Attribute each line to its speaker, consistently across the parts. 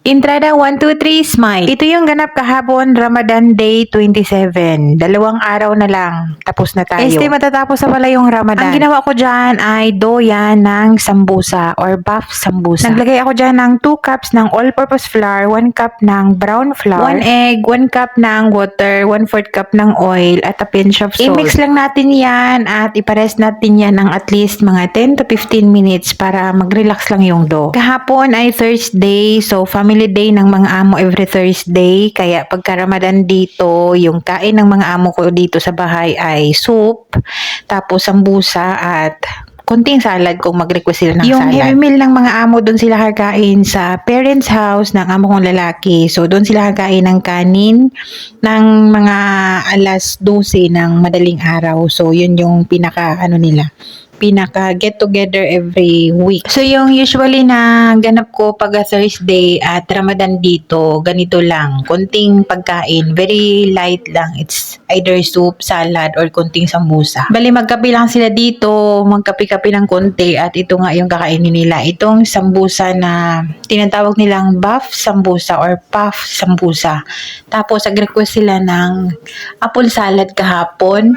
Speaker 1: Entrada 1, 2, 3, smile. Ito yung ganap kahapon, Ramadan Day 27. 2 araw na lang, tapos na tayo. Matatapos na pala yung Ramadan. Ang ginawa ko dyan ay doyan ng sambusa or buff sambusa. Naglagay ako dyan ng 2 cups ng all-purpose flour, 1 cup ng brown flour, 1 egg, 1 cup ng water, 1/4 cup ng oil, at a pinch of salt. I-mix lang natin yan at iparest natin yan ng at least mga 10 to 15 minutes para mag-relax lang yung dough. Kahapon ay Thursday, so family day ng mga amo every Thursday. Kaya pagka Ramadan dito, yung kain ng mga amo ko dito sa bahay ay soup, tapos sambusa at konting salad kung mag-request sila ng salad. Yung heavy meal ng mga amo, doon sila kakain sa parents house ng amo kong lalaki. So doon sila kakain ng kanin ng mga alas 12 ng madaling araw. So yun yung pinaka get together every week. So yung usually na ganap ko pag Thursday at Ramadan dito, ganito lang, konting pagkain, very light lang. It's either soup, salad, or konting sambusa. Bali magkape lang sila dito, magkape-kape ng konti, at ito nga yung kakainin nila. Itong sambusa na tinatawag nilang buff sambusa or puff sambusa. Tapos nag-request sila ng apple salad kahapon.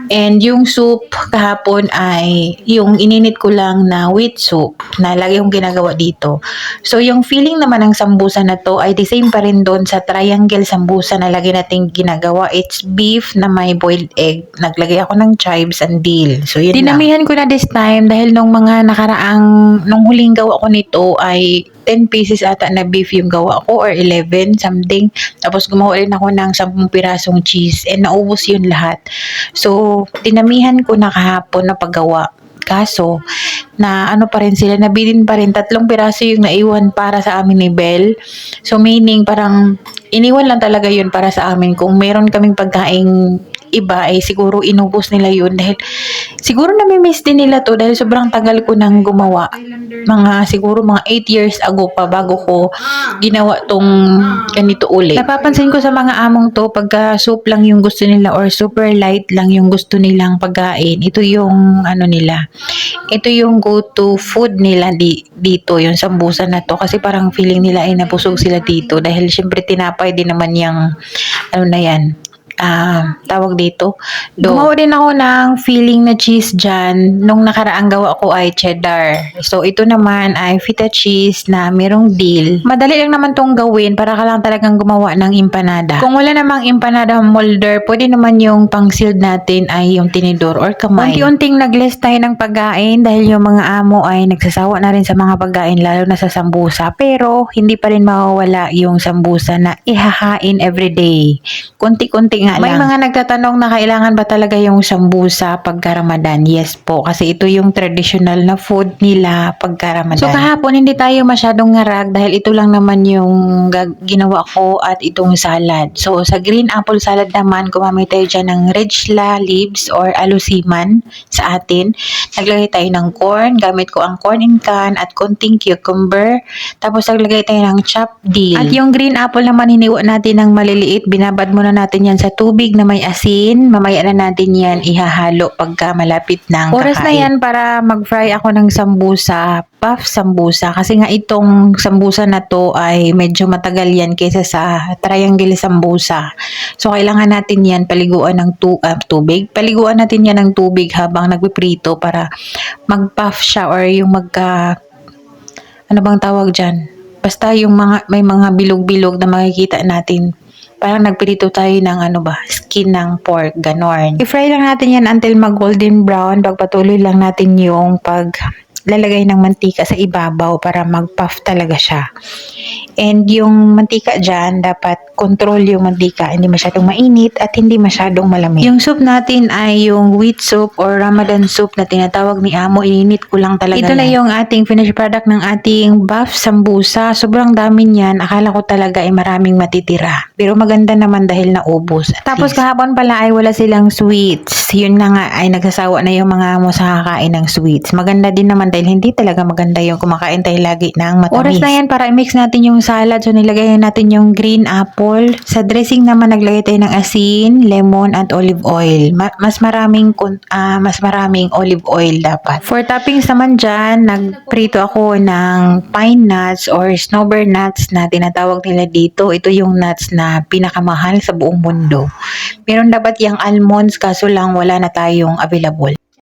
Speaker 1: And yung soup kahapon ay yung ininit ko lang na wheat soup na lagi kong ginagawa dito. So yung feeling naman ng sambusa na to ay the same pa rin doon sa triangle sambusa na lagi nating ginagawa. It's beef na may boiled egg. Naglagay ako ng chives and dill. So yun dinamihan ko na this time dahil nung nung huling gawa ko nito ay 10 pieces ata na beef yung gawa ko or 11 something. Tapos gumawa rin ako ng 10 pirasong cheese and naubos yun lahat. So dinamihan ko na kahapon na paggawa. Kaso, na ano pa rin sila, nabilin pa rin, 3 piraso yung naiwan para sa amin ni Belle. So meaning parang iniwan lang talaga yun para sa amin. Kung meron kaming pagkaing iba ay siguro inubos nila yun dahil siguro nami-miss din nila to dahil sobrang tagal ko nang gumawa. Siguro mga 8 years ago pa bago ko ginawa tong ganito ulit. Napapansin ko sa mga among to, pagka soup lang yung gusto nila or super light lang yung gusto nilang pagkain, ito yung ito yung go-to food nila dito, yung sambusa na to, kasi parang feeling nila ay nabusog sila dito dahil syempre tinapay din naman yung tawag dito. Gumawa din ako ng filling na cheese dyan. Nung nakaraang gawa ko ay cheddar. So, ito naman ay feta cheese na merong dill. Madali lang naman tong gawin para ka lang talagang gumawa ng empanada. Kung wala namang empanada molder, pwede naman yung pang-sealed natin ay yung tinidor or kamay. Unti-unting nag-less tayo ng pagkain dahil yung mga amo ay nagsasawa na rin sa mga pagkain, lalo na sa sambusa. Pero, hindi pa rin mawawala yung sambusa na ihahain everyday. Konti-konti nga may lang. Mga nagtatanong na kailangan ba talaga yung sambusa pagka Ramadan? Yes po, kasi ito yung traditional na food nila pagka Ramadan. So kahapon hindi tayo masyadong ngarag dahil ito lang naman yung ginawa ko at itong salad. So sa green apple salad naman, gumamit tayo dyan ng regla leaves or alusiman sa atin. Naglagay tayo ng corn, gamit ko ang corn in can at konting cucumber. Tapos naglagay tayo ng chopped dill. At yung green apple naman, hiniwa natin ng maliliit. Binabad muna natin yan sa tubig na may asin. Mamaya na natin yan ihahalo pagka malapit ng oras kakain. Na yan para mag-fry ako ng sambusa, puff sambusa. Kasi nga itong sambusa na to ay medyo matagal yan kaysa sa triangle sambusa. So kailangan natin yan paliguan ng tubig. Paliguan natin yan ng tubig habang nagpiprito para mag-puff siya or yung ano bang tawag dyan? Basta yung may mga bilog-bilog na makikita natin. Parang nagprito tayo ng skin ng pork, ganon. I-fry lang natin yan until mag-golden brown. Pagpatuloy lang natin yung lalagay ng mantika sa ibabaw para mag-puff talaga siya. And yung mantika dyan, dapat control yung mantika. Hindi masyadong mainit at hindi masyadong malamig. Yung soup natin ay yung wheat soup or Ramadan soup na tinatawag ni Amo. Ininit ko lang talaga. Ito na yung ating finished product ng ating buff sambusa. Sobrang dami niyan. Akala ko talaga ay maraming matitira. Pero maganda naman dahil naubos. Tapos kahapon pala ay wala silang sweets. Yun na nga ay nagsasawa na yung mga amo sa kakain ng sweets. Maganda din naman naman dahil hindi talaga maganda yung kumakain tayo lagi ng matamis. Oras na yan para i-mix natin yung salad. So nilagay natin yung green apple. Sa dressing naman naglagay tayo ng asin, lemon at olive oil. Mas maraming olive oil dapat. For toppings naman dyan, nagprito ako ng pine nuts or snowbird nuts na tinatawag nila dito. Ito yung nuts na pinakamahal sa buong mundo. Meron dapat yung almonds kaso lang wala na tayong available.